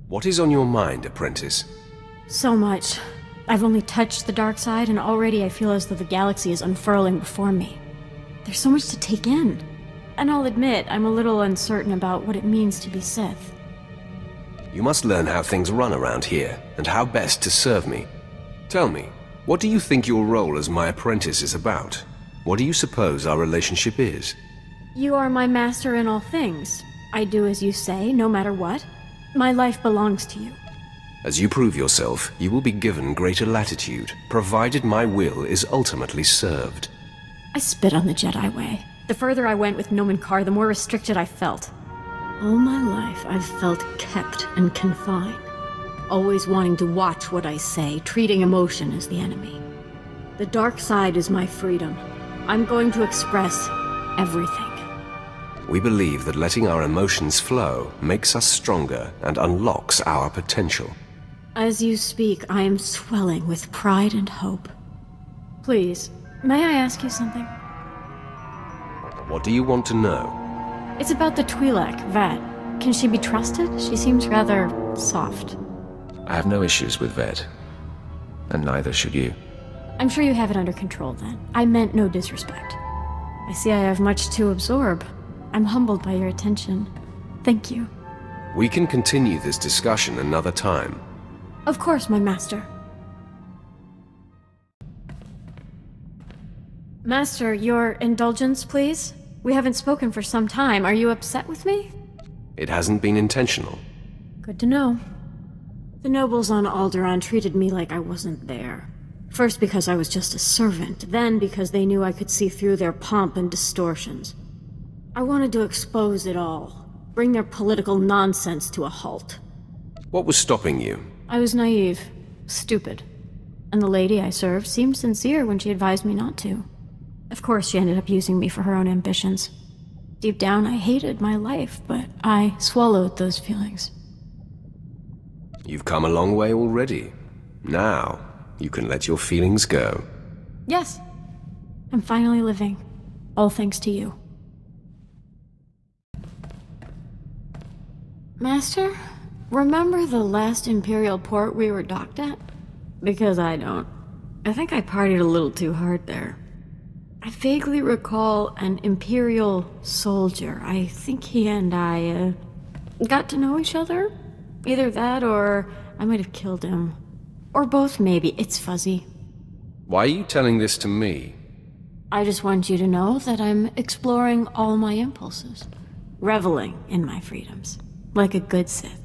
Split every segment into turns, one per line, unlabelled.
What is on your mind, apprentice?
So much. I've only touched the dark side, and already I feel as though the galaxy is unfurling before me. There's so much to take in. And I'll admit, I'm a little uncertain about what it means to be Sith.
You must learn how things run around here, and how best to serve me. Tell me, what do you think your role as my apprentice is about? What do you suppose our relationship is?
You are my master in all things. I do as you say, no matter what. My life belongs to you.
As you prove yourself, you will be given greater latitude, provided my will is ultimately served.
I spit on the Jedi way. The further I went with Nomen Karr, the more restricted I felt. All my life, I've felt kept and confined. Always wanting to watch what I say, treating emotion as the enemy. The dark side is my freedom. I'm going to express everything.
We believe that letting our emotions flow makes us stronger and unlocks our potential.
As you speak, I am swelling with pride and hope. Please, may I ask you something?
What do you want to know?
It's about the Twi'lek, Vet. Can she be trusted? She seems rather soft.
I have no issues with Ved, and neither should you.
I'm sure you have it under control then. I meant no disrespect. I see I have much to absorb. I'm humbled by your attention. Thank you.
We can continue this discussion another time.
Of course, my master. Master, your indulgence, please? We haven't spoken for some time. Are you upset with me?
It hasn't been intentional.
Good to know. The nobles on Alderaan treated me like I wasn't there. First because I was just a servant, then because they knew I could see through their pomp and distortions. I wanted to expose it all, bring their political nonsense to a halt.
What was stopping you?
I was naive, stupid, and the lady I served seemed sincere when she advised me not to. Of course, she ended up using me for her own ambitions. Deep down, I hated my life, but I swallowed those feelings.
You've come a long way already. Now, you can let your feelings go.
Yes, I'm finally living, all thanks to you. Master, remember the last Imperial port we were docked at? Because I don't. I think I partied a little too hard there. I vaguely recall an Imperial soldier. I think he and I, got to know each other? Either that or I might have killed him. Or both, maybe. It's fuzzy.
Why are you telling this to me?
I just want you to know that I'm exploring all my impulses. Reveling in my freedoms. Like a good Sith.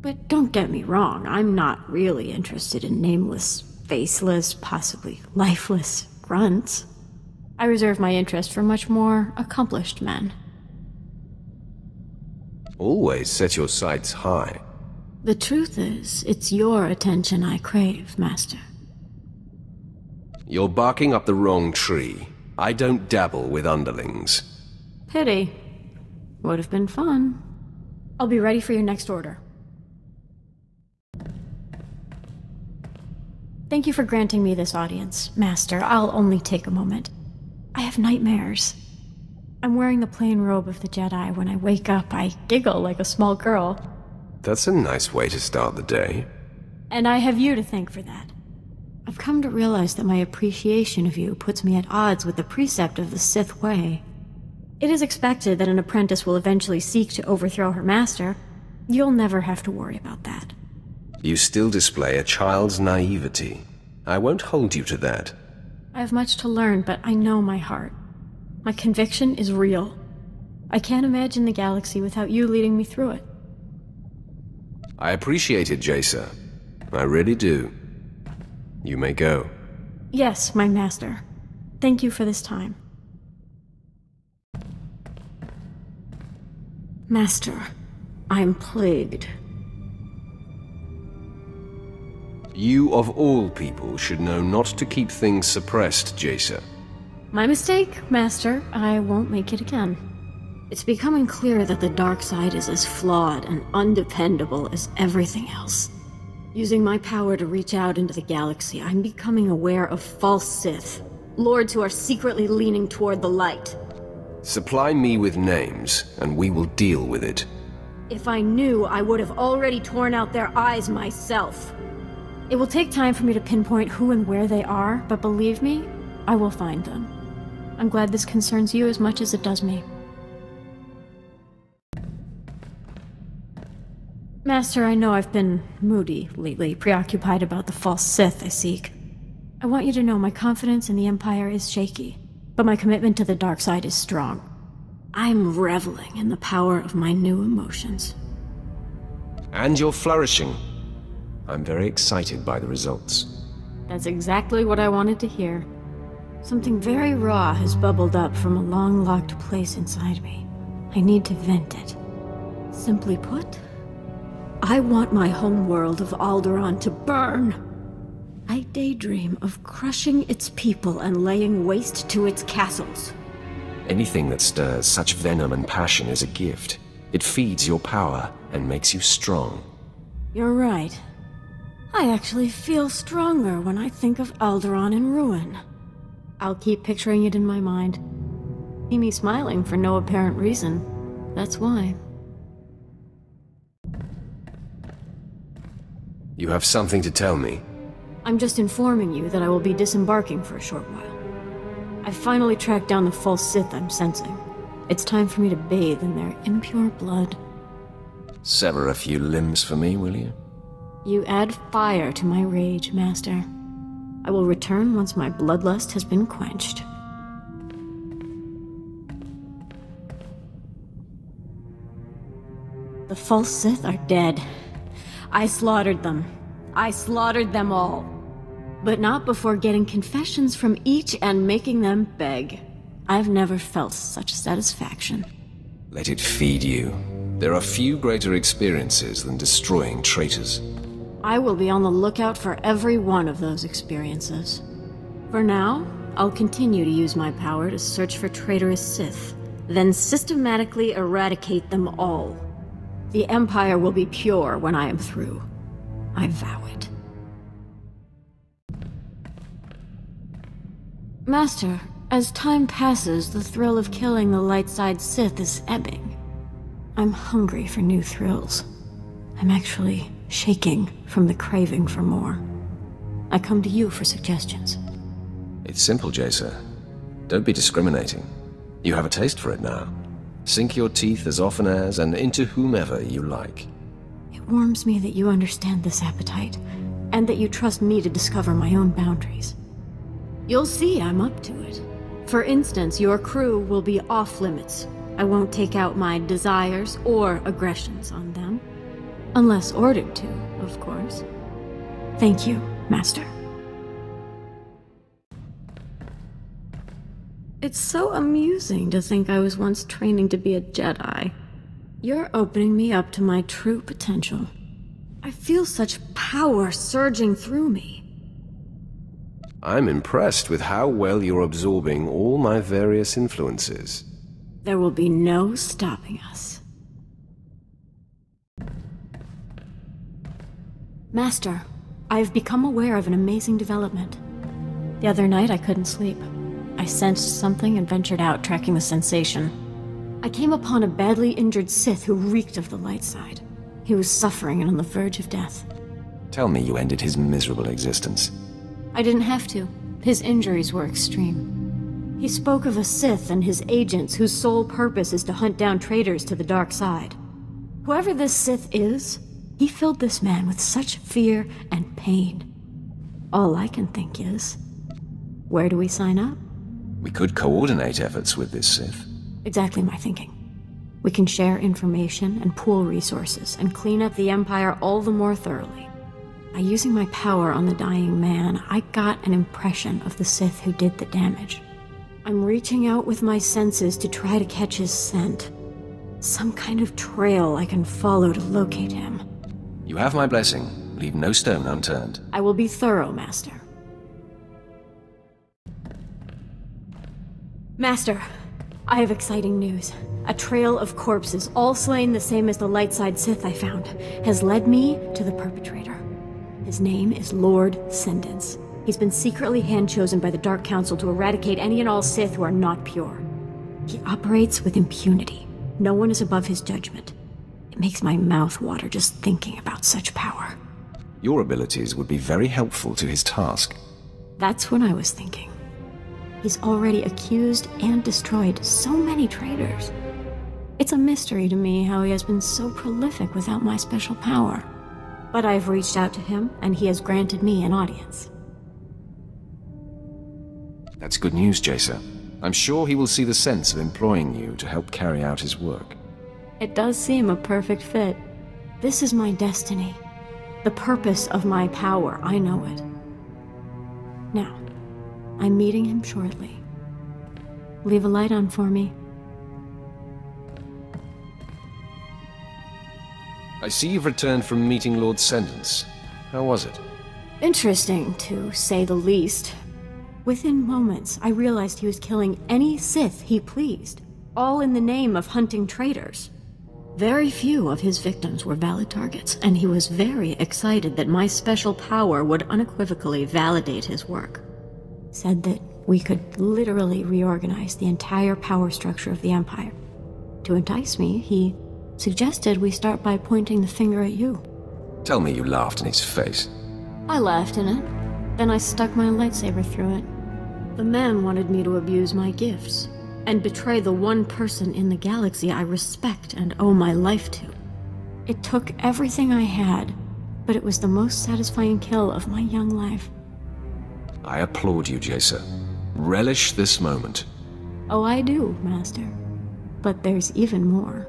But don't get me wrong, I'm not really interested in nameless, faceless, possibly lifeless grunts. I reserve my interest for much more accomplished men.
Always set your sights high.
The truth is, it's your attention I crave, Master.
You're barking up the wrong tree. I don't dabble with underlings.
Pity. Would have been fun. I'll be ready for your next order. Thank you for granting me this audience, Master. I'll only take a moment. I have nightmares. I'm wearing the plain robe of the Jedi. When I wake up, I giggle like a small girl.
That's a nice way to start the day.
And I have you to thank for that. I've come to realize that my appreciation of you puts me at odds with the precept of the Sith way. It is expected that an apprentice will eventually seek to overthrow her master. You'll never have to worry about that.
You still display a child's naivety. I won't hold you to that.
I have much to learn, but I know my heart. My conviction is real. I can't imagine the galaxy without you leading me through it.
I appreciate it, Jaesa. I really do. You may go.
Yes, my master. Thank you for this time. Master, I'm plagued.
You of all people should know not to keep things suppressed, Jaesa.
My mistake, Master. I won't make it again. It's becoming clear that the dark side is as flawed and undependable as everything else. Using my power to reach out into the galaxy, I'm becoming aware of false Sith, lords who are secretly leaning toward the light.
Supply me with names, and we will deal with it.
If I knew, I would have already torn out their eyes myself. It will take time for me to pinpoint who and where they are, but believe me, I will find them. I'm glad this concerns you as much as it does me. Master, I know I've been moody lately, preoccupied about the false Sith I seek. I want you to know my confidence in the Empire is shaky, but my commitment to the dark side is strong. I'm reveling in the power of my new emotions.
And you're flourishing. I'm very excited by the results.
That's exactly what I wanted to hear. Something very raw has bubbled up from a long-locked place inside me. I need to vent it. Simply put, I want my homeworld of Alderaan to burn. I daydream of crushing its people and laying waste to its castles.
Anything that stirs such venom and passion is a gift. It feeds your power and makes you strong.
You're right. I actually feel stronger when I think of Alderaan in ruin. I'll keep picturing it in my mind. See me smiling for no apparent reason. That's why.
You have something to tell me?
I'm just informing you that I will be disembarking for a short while. I've finally tracked down the false Sith I'm sensing. It's time for me to bathe in their impure blood.
Sever a few limbs for me, will you?
You add fire to my rage, Master. I will return once my bloodlust has been quenched. The false Sith are dead. I slaughtered them. I slaughtered them all. But not before getting confessions from each and making them beg. I've never felt such satisfaction.
Let it feed you. There are few greater experiences than destroying traitors.
I will be on the lookout for every one of those experiences. For now, I'll continue to use my power to search for traitorous Sith, then systematically eradicate them all. The Empire will be pure when I am through. I vow it. Master, as time passes, the thrill of killing the light side Sith is ebbing. I'm hungry for new thrills. I'm actually shaking from the craving for more. I come to you for suggestions.
It's simple, Jaesa. Don't be discriminating. You have a taste for it now. Sink your teeth as often as and into whomever you like.
It warms me that you understand this appetite, and that you trust me to discover my own boundaries. You'll see I'm up to it. For instance, your crew will be off-limits. I won't take out my desires or aggressions on them. Unless ordered to, of course. Thank you, Master. It's so amusing to think I was once training to be a Jedi. You're opening me up to my true potential. I feel such power surging through me.
I'm impressed with how well you're absorbing all my various influences.
There will be no stopping us. Master, I've become aware of an amazing development. The other night I couldn't sleep. I sensed something and ventured out, tracking the sensation. I came upon a badly injured Sith who reeked of the light side. He was suffering and on the verge of death.
Tell me you ended his miserable existence.
I didn't have to. His injuries were extreme. He spoke of a Sith and his agents whose sole purpose is to hunt down traitors to the dark side. Whoever this Sith is, he filled this man with such fear and pain. All I can think is, where do we sign up?
We could coordinate efforts with this Sith.
Exactly my thinking. We can share information and pool resources and clean up the Empire all the more thoroughly. By using my power on the dying man, I got an impression of the Sith who did the damage. I'm reaching out with my senses to try to catch his scent. Some kind of trail I can follow to locate him.
You have my blessing. Leave no stone unturned.
I will be thorough, Master. Master, I have exciting news. A trail of corpses, all slain the same as the light side Sith I found, has led me to the perpetrator. His name is Lord Sendence. He's been secretly hand-chosen by the Dark Council to eradicate any and all Sith who are not pure. He operates with impunity. No one is above his judgment. It makes my mouth water just thinking about such power.
Your abilities would be very helpful to his task.
That's what I was thinking. He's already accused and destroyed so many traitors. It's a mystery to me how he has been so prolific without my special power. But I've reached out to him, and he has granted me an audience.
That's good news, Jaesa. I'm sure he will see the sense of employing you to help carry out his work.
It does seem a perfect fit. This is my destiny. The purpose of my power, I know it. Now, I'm meeting him shortly. Leave a light on for me.
I see you've returned from meeting Lord Sentence. How was it?
Interesting, to say the least. Within moments, I realized he was killing any Sith he pleased, all in the name of hunting traitors. Very few of his victims were valid targets, and he was very excited that my special power would unequivocally validate his work. Said that we could literally reorganize the entire power structure of the Empire. To entice me, he suggested we start by pointing the finger at you.
Tell me you laughed in his face.
I laughed in it. Then I stuck my lightsaber through it. The man wanted me to abuse my gifts, and betray the one person in the galaxy I respect and owe my life to. It took everything I had, but it was the most satisfying kill of my young life.
I applaud you, Jaesa. Relish this moment.
Oh, I do, Master. But there's even more.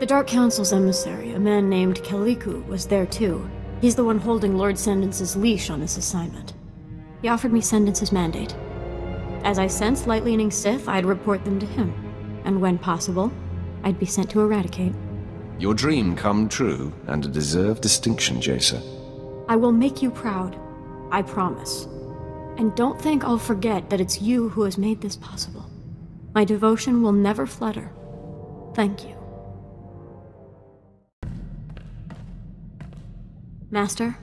The Dark Council's emissary, a man named Kaliku, was there too. He's the one holding Lord Sentence's leash on this assignment. He offered me Sentence's mandate. As I sensed light-leaning Sith, I'd report them to him. And when possible, I'd be sent to eradicate.
Your dream come true, and a deserved distinction, Jaesa.
I will make you proud. I promise. And don't think I'll forget that it's you who has made this possible. My devotion will never flutter. Thank you. Master,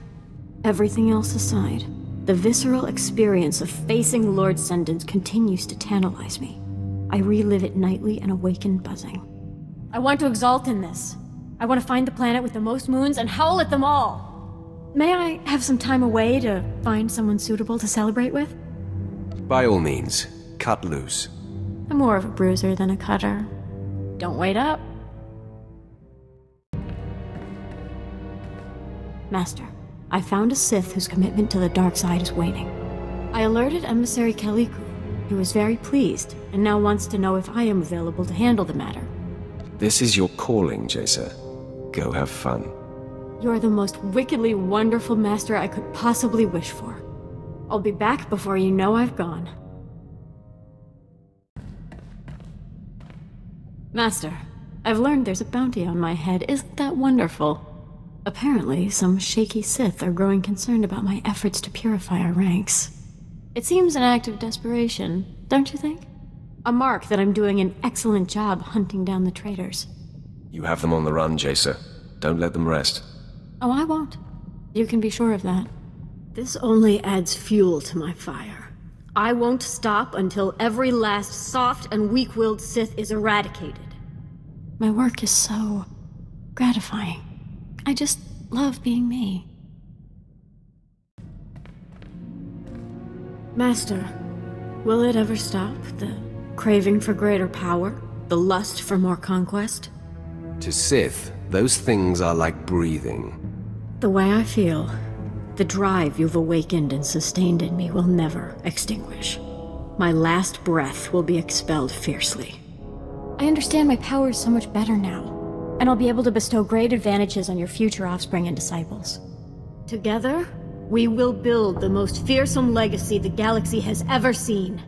everything else aside, the visceral experience of facing Lord Sentence continues to tantalize me. I relive it nightly and awaken buzzing. I want to exalt in this. I want to find the planet with the most moons and howl at them all. May I have some time away to find someone suitable to celebrate with?
By all means, cut loose.
I'm more of a bruiser than a cutter. Don't wait up. Master, I found a Sith whose commitment to the dark side is waning. I alerted Emissary Kaliku. He was very pleased, and now wants to know if I am available to handle the matter.
This is your calling, Jaesa. Go have fun.
You're the most wickedly wonderful master I could possibly wish for. I'll be back before you know I've gone. Master, I've learned there's a bounty on my head. Isn't that wonderful? Apparently, some shaky Sith are growing concerned about my efforts to purify our ranks. It seems an act of desperation, don't you think? A mark that I'm doing an excellent job hunting down the traitors.
You have them on the run, Jaesa. Don't let them rest.
Oh, I won't. You can be sure of that. This only adds fuel to my fire. I won't stop until every last soft and weak-willed Sith is eradicated. My work is so gratifying. I just love being me. Master, will it ever stop? The craving for greater power? The lust for more conquest?
To Sith, those things are like breathing.
The way I feel, the drive you've awakened and sustained in me will never extinguish. My last breath will be expelled fiercely. I understand my power is so much better now, and I'll be able to bestow great advantages on your future offspring and disciples. Together, we will build the most fearsome legacy the galaxy has ever seen.